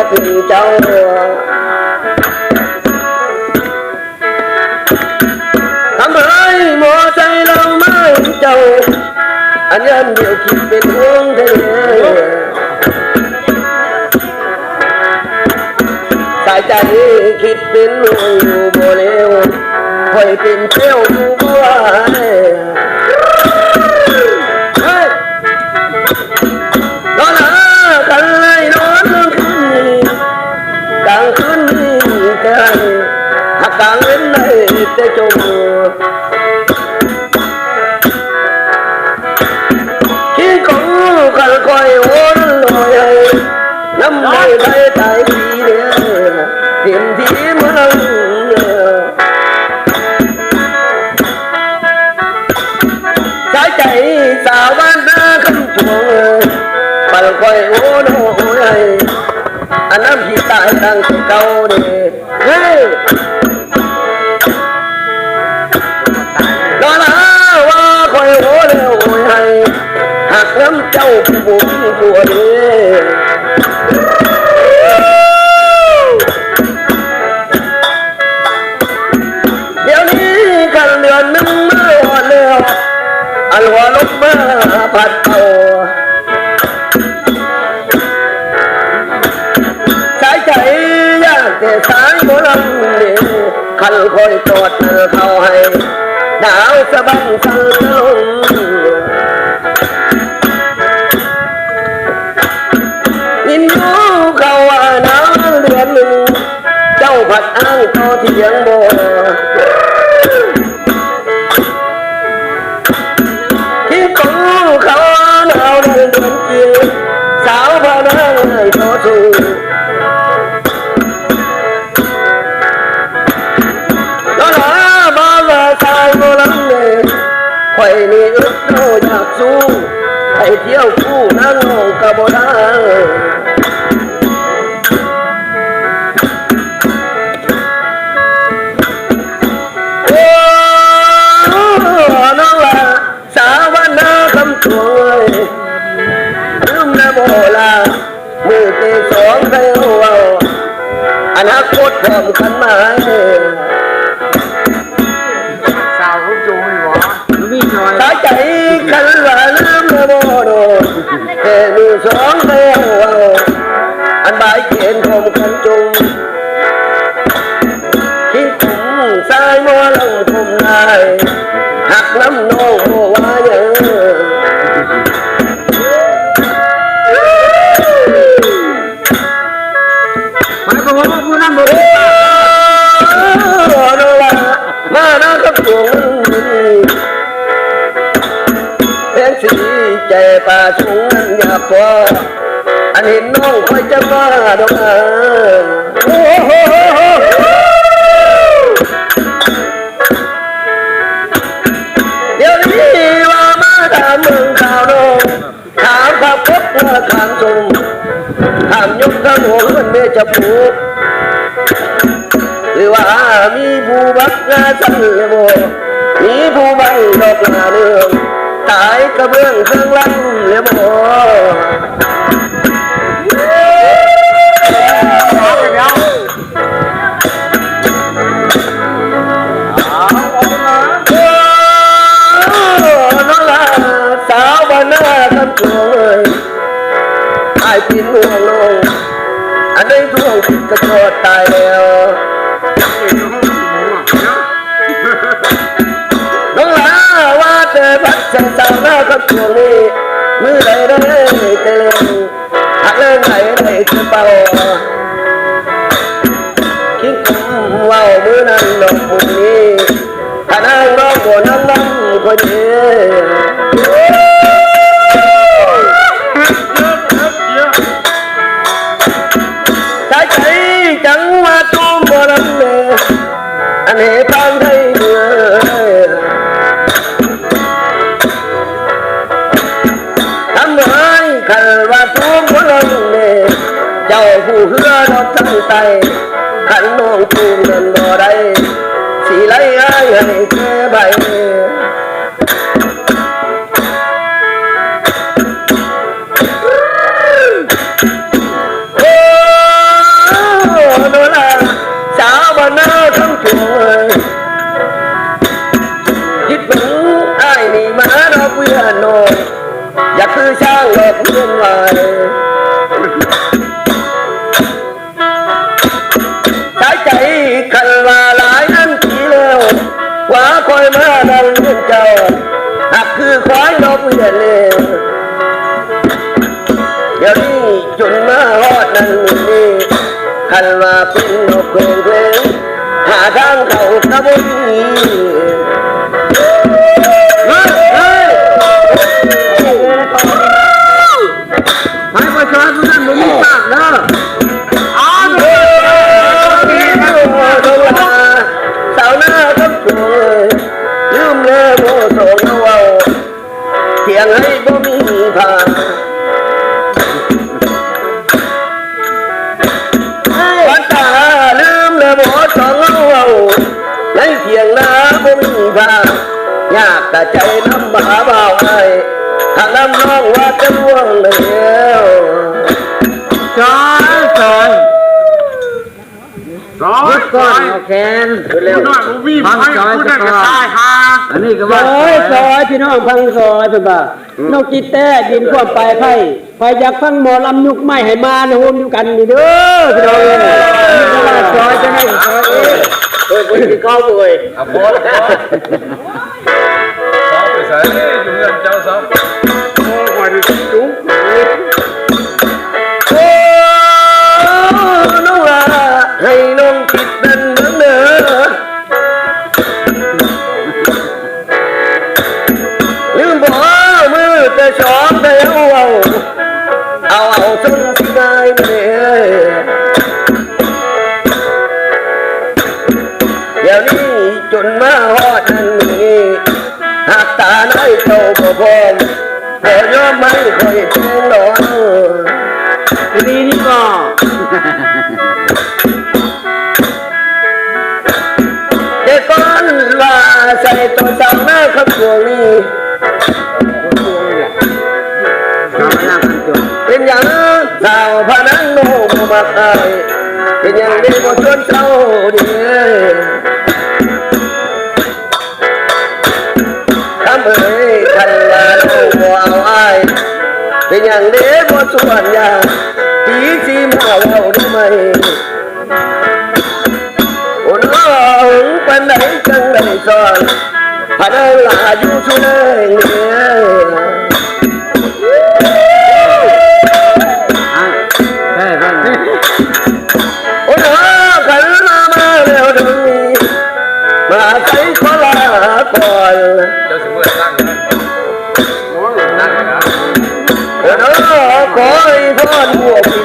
เป็นเจ้าทำไมหมอใจเราไม่เจ้าอันยันเดียวคิดเป็นห่วงเธอสายใจคิดเป็นห่วงอยู่บ่เร็วคอยเป็นเที่ยวอยู่บ่ไหวนอนหากันเลยนอนคืนนี้กลางคืนนี้แต่หากกลางเว้นได้แต่จมคิดของกันคอยโอนลอยน้ำไม่ได้ตายทีเนี่ยเต็มที่มันสายใจสาวบ้านนาคำจวงปันคอยโอนโอยอันน้ำที่ตายตั้งแต่เก่าเนี่ยเฮ้ยนอนหาว่าคอยโอนโอยหักน้ำเจ้าผู้บุญบัวเนี่ยเดี๋ยวนี้กันเดือนนึงเมื่อวันเดียวอันหัวลบมาพัดเอาสายใจยากแต่สายโบราณเนี่ยคันคอยตอดเขาให้หนาวสะบั้นสั่นลงยินยูเขาว่าหนาวเดือนหนึ่งเจ้าผัดอ้างต่อเถียงโบที่กูเขาหนาวเดือนเกี่ยวสาวพานั่งให้ต่อสู้แล้วหาบ้านละสายโบราณเนี่ยคอยนี่อึดโตอยากสู้ให้เที่ยวคู่นั่งกะบ่ได้น้องละสาวบ้านนาคำจวงลืมนะโบลามือที่สองใครเอาอนาคตพร้อมกันมาสาวเขาจูงไม่หวะมีชอยสายใจกันว่าลืมนะโบโดแต่มือสองใครเอาอันใบเขียนพร้อมกันจงคิดถึงสายมัวลงคมนายหักน้ำนองโมว่าเยอะหมายความว่าผู้นั้นบอกนอละมาน้าก็ปวงเพลงสีใจป่าชุงอยากพออันเห็นน้องคอยจะมาดอกเดี๋ยวนี้ว่ามาถามเมืองข่าวน้องถามขับรถเมื่อทางทรงถามยกข้างหัวมันไม่จะผูกหรือว่ามีผู้บักงาสันเลโบมีผู้บังดอกลาเรืองตายกระเบื้องเครื่องลั่นเลโบสาวบ้านนาคำจวงไอ้ปีนห่วงลงอันนี้ท่วงผิดกระโดดตายแล้วน้องลาว่าแต่พัดฉันสาวหน้าคำจวงนี่มือใดได้แต่เล่นหักเล่นไหนได้จะเป่าคิดคุ้มว่ามือนั้นดอกปุ่มนี้ถ้านั่งร้องบ่นั่งนั่งคนเดียวสายใจจังว่าตุ้มบ่รันเนอันนี้ทางไทยเดือทำไมขันว่าตุ้มบ่รันเนเจ้าผู้เฮือดอกทั้งใจขันน้องตุ้มนั้นบ่ได้สีไหลให้แค่ใบโอ้ กเงินไว้สายใจคันว่าหลายนั้นทีแล้วว่าคอยมาดังเงินเจ้าหากคือควายนกเวียนเลยเดี๋ยวนี้จนมาฮอดนั้นนี่คันว่าเป็นนกเพลงเพลงหาทางเข้ากระบุนี ให้ประชาชนนั้นมีปากเด้อ สาวหน้าต้องช่วยลืมเล่โมโสงเอาเถียงให้บ่มีผ่านวันตาลืมเล่โมโสงเอาในเถียงนาบ่มีผ่านยากแต่ใจน้ำบาเบาไอ้หากน้ำน้องว่าจะล่วงแล้ว จอยจอยจอยก่อนโอเคเร็วหน่อยผมวิ่งไปพูดได้ก็ตายฮะอันนี้ก็ว่าซอยพี่น้องพังซอยเป็นบ่นกจิตแต้ดินความไปไผ่อยากฟังหมอลำยุกไม่ให้มานะโฮมอยู่กันนี่เด้อพี่น้องนี่ก็ว่าซอยจะให้ซอยเอ้ยคนที่เข้าเลยอ่ะพอแล้วไปใส่อยู่เงินเจ้าซับ โอ้ยจุ๊บ โอ้น้องลาให้น้องคิดนั่นเด้อลืมบ่มือแต่ชอบแต่เอาจนสิได้เลยเดี๋ยวนี้จนมาฮอดนั่นนี่หากตาในเจ้าบ่พร้อมแต่ยอมไม่ค่อยเป็นหรอก ดีนี่ก็ เด็กก้อนว่าใส่ตัวสาวหน้าขับตัวนี้เป็นอย่างสาวพนังโนมาขายเป็นอย่างเด็กบ่ชวนเศร้าดีทำเอ้ยคันลาโนบ่เอาอ้ายเป็นอย่างเด็กบ่ชวนยาปีสีมาเว้าได้ไหมโอ้น้องปันไหนจังไหนสอนพนังลาอยู่สุดเลยโอ้น้องขันมาแล้วดึงมาใส่ขอลาก่อน เจ้าสิเมื่อตั้งนะตั้งนะ โอ้น้องขอให้พ่อหัวกิน